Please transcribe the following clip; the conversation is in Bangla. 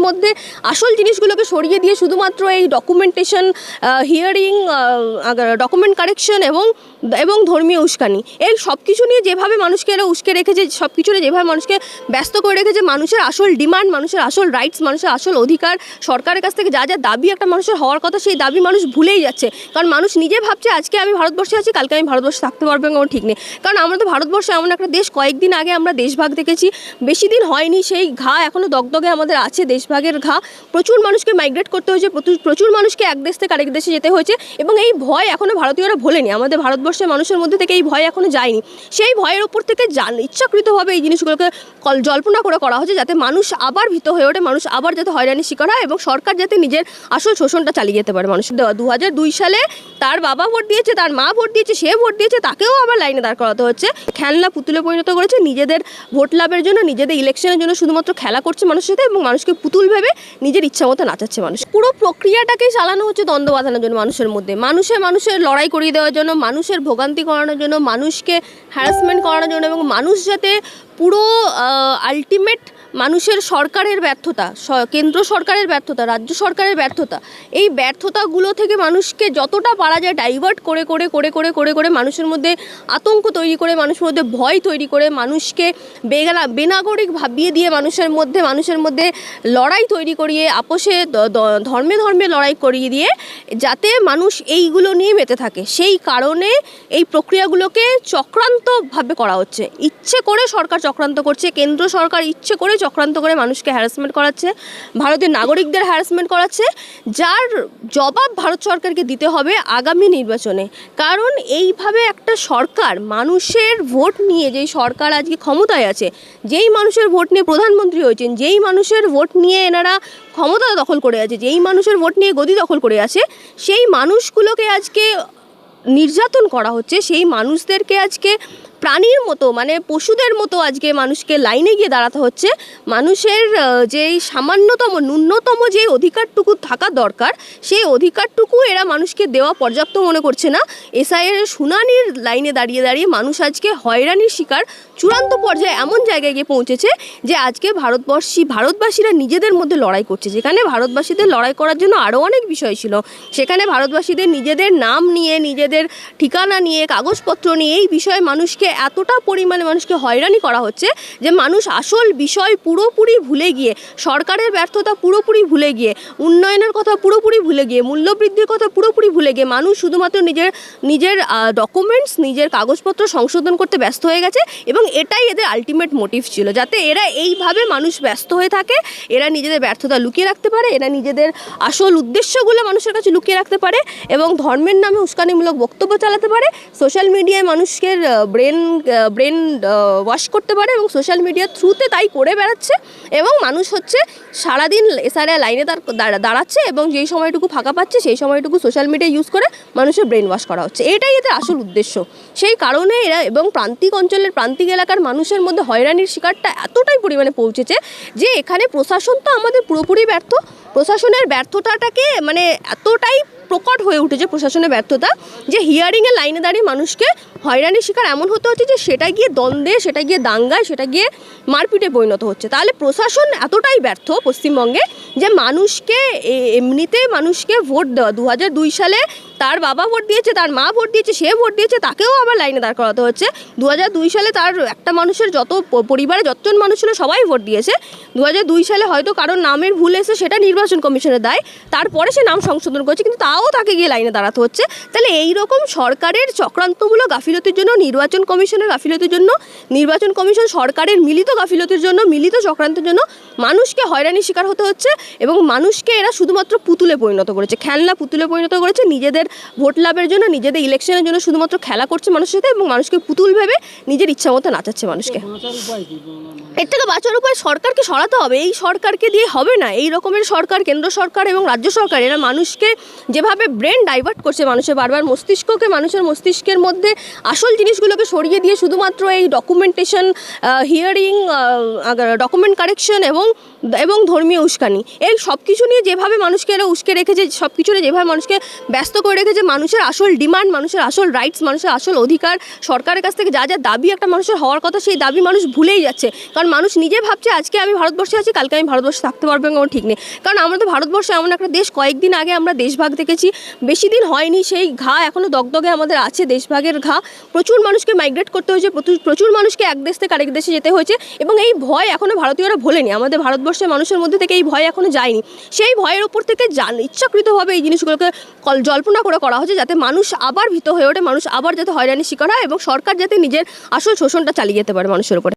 মধ্যে আসল জিনিসগুলোকে সরিয়ে দিয়ে শুধুমাত্র এই ডকুমেন্টেশন, হিয়ারিং, ডকুমেন্ট কারেকশন এবং ধর্মীয় উস্কানি, এই সব কিছু নিয়ে যেভাবে মানুষকে এরা উস্কে রেখেছে, সব কিছু নিয়ে যেভাবে মানুষকে ব্যস্ত করে রেখেছে, মানুষের আসল ডিমান্ড, মানুষের আসল রাইটস, মানুষের আসল অধিকার, সরকারের কাছ থেকে যা যা দাবি একটা মানুষের হওয়ার কথা, সেই দাবি মানুষ ভুলেই যাচ্ছে। কারণ মানুষ নিজে ভাবছে আজকে আমি ভারতবর্ষে আছি, কালকে আমি ভারতবর্ষে থাকতে পারবো কোনো ঠিক নেই। কারণ আমরা তো ভারতবর্ষে এমন একটা দেশ, কয়েকদিন আগে আমরা দেশভাগ দেখেছি, বেশি দিন হয়নি, সেই ঘা এখনও দগদগে আমাদের আছে, দেশভাগের ঘা। প্রচুর মানুষকে মাইগ্রেট করতে হয়েছে, প্রচুর মানুষকে এক দেশ থেকে আরেক দেশে যেতে হয়েছে, এবং এই ভয় এখনও ভারতীয়রা ভোলেনি। আমাদের ভারতবর্ষের মানুষের মধ্যে থেকে এই ভয় এখনও যায়নি। সেই ভয়ের ওপর থেকে ইচ্ছাকৃতভাবে এই জিনিসগুলোকে জল্পনা করে করা হচ্ছে, যাতে মানুষ আবার ভীত হয়ে ওঠে, মানুষ আবার যাতে হয়রানির শিকার হয়, এবং সরকার যাতে নিজের আসল শোষণটা চালিয়ে যেতে পারে। মানুষ 2002 সালে তার বাবা ভোট দিয়েছে, তার মা ভোট দিয়েছে, সে ভোট দিয়েছে, তাকেও আবার লাইনে দাঁড় করাতে হচ্ছে। খেলনা পুতুলে পরিণত করেছে, নিজেদের ভোট লাভের জন্য, নিজেদের ইলেকশনের জন্য শুধুমাত্র খেলা করছে মানুষের সাথে, এবং মানুষকে পুতুল ভেবে নিজের ইচ্ছা মতো নাচাচ্ছে মানুষ। পুরো প্রক্রিয়াটাকেই চালানো হচ্ছে দ্বন্দ্ব বাঁধানোর জন্য, মানুষের মধ্যে মানুষের লড়াই করিয়ে দেওয়ার জন্য, মানুষের ভোগান্তি করানোর জন্য, মানুষকে হ্যারাসমেন্ট করানোর জন্য, এবং মানুষ যাতে পুরো আলটিমেট মানুষের সরকারের ব্যর্থতা, কেন্দ্র সরকারের ব্যর্থতা, রাজ্য সরকারের ব্যর্থতা, এই ব্যর্থতাগুলো থেকে মানুষকে যতটা পারা যায় ডাইভার্ট করে করে করে করে করে করে মানুষের মধ্যে আতঙ্ক তৈরি করে, মানুষের মধ্যে ভয় তৈরি করে, মানুষকে বেনাগরিক ভাবিয়ে দিয়ে, মানুষের মধ্যে লড়াই তৈরি করিয়ে, আপোষে ধর্মে লড়াই করিয়ে দিয়ে, যাতে মানুষ এইগুলো নিয়ে মেতে থাকে। সেই কারণে এই প্রক্রিয়াগুলোকে চক্রান্তভাবে করা হচ্ছে। ইচ্ছে করে সরকার চক্রান্ত করছে, কেন্দ্র সরকার ইচ্ছে করে চক্রান্ত করে মানুষকে হ্যারাসমেন্ট করাচ্ছে, ভারতের নাগরিকদের হ্যারাসমেন্ট করাচ্ছে, যার জবাব ভারত সরকারকে দিতে হবে আগামী নির্বাচনে। কারণ এইভাবে একটা সরকার, মানুষের ভোট নিয়ে যেই সরকার আজকে ক্ষমতায় আছে, যেই মানুষের ভোট নিয়ে প্রধানমন্ত্রী হয়েছেন, যেই মানুষের ভোট নিয়ে এনারা ক্ষমতা দখল করে আছে, যেই মানুষের ভোট নিয়ে গদি দখল করে আছে, সেই মানুষগুলোকে আজকে নির্যাতন করা হচ্ছে, সেই মানুষদেরকে আজকে প্রাণীর মতো, মানে পশুদের মতো আজকে মানুষকে লাইনে গিয়ে দাঁড়াতে হচ্ছে। মানুষের যেই সামান্যতম ন্যূনতম যে অধিকারটুকু থাকা দরকার, সেই অধিকারটুকু এরা মানুষকে দেওয়া পর্যাপ্ত মনে করছে না। এসআইআর শুনানির লাইনে দাঁড়িয়ে দাঁড়িয়ে মানুষ আজকে হয়রানির শিকার চূড়ান্ত পর্যায়ে এমন জায়গায় গিয়ে পৌঁছেছে যে আজকে ভারতবাসীরা নিজেদের মধ্যে লড়াই করছে। যেখানে ভারতবাসীদের লড়াই করার জন্য আরও অনেক বিষয় ছিল, সেখানে ভারতবাসীদের নিজেদের নাম নিয়ে, নিজেদের ঠিকানা নিয়ে, কাগজপত্র নিয়ে, এই বিষয়ে মানুষকে এতটা পরিমাণে মানুষকে হয়রানি করা হচ্ছে যে মানুষ আসল বিষয় পুরোপুরি ভুলে গিয়ে, সরকারের ব্যর্থতা পুরোপুরি ভুলে গিয়ে, উন্নয়নের কথা পুরোপুরি ভুলে গিয়ে, মূল্যবৃদ্ধির কথা পুরোপুরি ভুলে গিয়ে, মানুষ শুধুমাত্র নিজের ডকুমেন্টস, নিজের কাগজপত্র সংশোধন করতে ব্যস্ত হয়ে গেছে। এবং এটাই এদের আলটিমেট মোটিভ ছিল, যাতে এরা এইভাবে মানুষ ব্যস্ত হয়ে থাকে, এরা নিজেদের ব্যর্থতা লুকিয়ে রাখতে পারে, এরা নিজেদের আসল উদ্দেশ্যগুলো মানুষের কাছে লুকিয়ে রাখতে পারে, এবং ধর্মের নামে উস্কানিমূলক বক্তব্য চালাতে পারে, সোশ্যাল মিডিয়ায় মানুষের ব্রেন ওয়াশ করতে পারে, এবং সোশ্যাল মিডিয়ার থ্রুতে তাই করে বেড়াচ্ছে। এবং মানুষ হচ্ছে সারাদিন এসআরআই লাইনে দাঁড়াচ্ছে, এবং যেই সময়টুকু ফাঁকা পাচ্ছে সেই সময়টুকু সোশ্যাল মিডিয়া ইউজ করে মানুষের ব্রেন ওয়াশ করা হচ্ছে। এটাই এদের আসল উদ্দেশ্য। সেই কারণে এরা, এবং প্রান্তিক অঞ্চলের, প্রান্তিক এলাকার মানুষের মধ্যে হয়রানির শিকারটা এতটাই পরিমাণে পৌঁছেছে যে এখানে প্রশাসন তো আমাদের পুরোপুরি ব্যর্থ। প্রশাসনের ব্যর্থতাটাকে মানে এতটাই প্রকট হয়ে উঠেছে প্রশাসনের ব্যর্থতা, যে হিয়ারিংয়ের লাইনে দাঁড়িয়ে মানুষকে হয়রানির শিকার এমন হতে হচ্ছে যে সেটা গিয়ে দ্বন্দ্বে, সেটা গিয়ে দাঙ্গায়, সেটা গিয়ে মারপিটে পরিণত হচ্ছে। তাহলে প্রশাসন এতটাই ব্যর্থ পশ্চিমবঙ্গে যে এমনিতে মানুষকে ভোট দেওয়া, 2002 সালে তার বাবা ভোট দিয়েছে, তার মা ভোট দিয়েছে, সে ভোট দিয়েছে, তাকেও আবার লাইনে দাঁড় করাতে হচ্ছে। 2002 সালে তার একটা মানুষের যত পরিবারে যতজন মানুষ ছিল সবাই ভোট দিয়েছে। 2002 সালে হয়তো কারোর নামের ভুল এসে, সেটা নির্বাচন কমিশনের দায়, তারপরে সে নাম সংশোধন করেছে, কিন্তু তাও তাকে গিয়ে লাইনে দাঁড়াতে হচ্ছে। তাহলে এইরকম সরকারের চক্রান্তমূলক গাফিলতির জন্য, নির্বাচন কমিশনের গাফিলতির জন্য, নির্বাচন কমিশন সরকারের মিলিত গাফিলতির জন্য, মিলিত চক্রান্তের জন্য মানুষকে হয়রানির শিকার হতে হচ্ছে। এবং মানুষকে এরা শুধুমাত্র পুতুলে পরিণত করেছে, খেলনা পুতুলে পরিণত করেছে, নিজেদের ভোট লাভের জন্য, নিজেদের ইলেকশনের জন্য শুধুমাত্র খেলা করছে মানুষের সাথে, এবং মানুষকে পুতুল ভেবে নিজের ইচ্ছা মতো নাচাচ্ছে মানুষকে। এর থেকে বাঁচার উপায় সরকারকে সরাতে হবে। এই সরকারকে দিয়ে হবে না, এই রকমের সরকার, কেন্দ্র সরকার এবং রাজ্য সরকার, এরা মানুষকে যেভাবে যেভাবে ব্রেন ডাইভার্ট করছে মানুষের বারবার মস্তিষ্ককে, মানুষের মস্তিষ্কের মধ্যে আসল জিনিসগুলোকে সরিয়ে দিয়ে শুধুমাত্র এই ডকুমেন্টেশন, হিয়ারিং, ডকুমেন্ট কারেকশন এবং ধর্মীয় উস্কানি, এই সব কিছু নিয়ে যেভাবে মানুষকে এরা উস্কে রেখেছে, সব কিছু নিয়ে যেভাবে মানুষকে ব্যস্ত করে রেখেছে, মানুষের আসল ডিমান্ড, মানুষের আসল রাইটস, মানুষের আসল অধিকার, সরকারের কাছ থেকে যা যা দাবি একটা মানুষের হওয়ার কথা, সেই দাবি মানুষ ভুলেই যাচ্ছে। কারণ মানুষ নিজে ভাবছে আজকে আমি ভারতবর্ষে আছি, কালকে আমি ভারতবর্ষে থাকতে পারবো কোনো ঠিক নেই। কারণ আমরা তো ভারতবর্ষে এমন একটা দেশ, কয়েকদিন আগে আমরা দেশভাগ দেখেছি, বেশি দিন হয়নি, সেই ঘা এখনও দগদগে আমাদের আছে, দেশভাগের ঘা। প্রচুর মানুষকে মাইগ্রেট করতে হয়েছে, প্রচুর মানুষকে এক দেশ থেকে আরেক দেশে যেতে হয়েছে, এবং এই ভয় এখনও ভারতীয়রা ভোলেনি। আমাদের ভারতবর্ষের মানুষের মধ্যে থেকে এই ভয় এখনও যায়নি। সেই ভয়ের উপর থেকে ইচ্ছাকৃতভাবে এই জিনিসগুলোকে জল্পনা করা হচ্ছে, যাতে মানুষ আবার ভীত হয়ে ওঠে, মানুষ আবার যাতে হয়রানির শিকার হয়, এবং সরকার যাতে নিজের আসল শোষণটা চালিয়ে যেতে পারে মানুষের উপরে।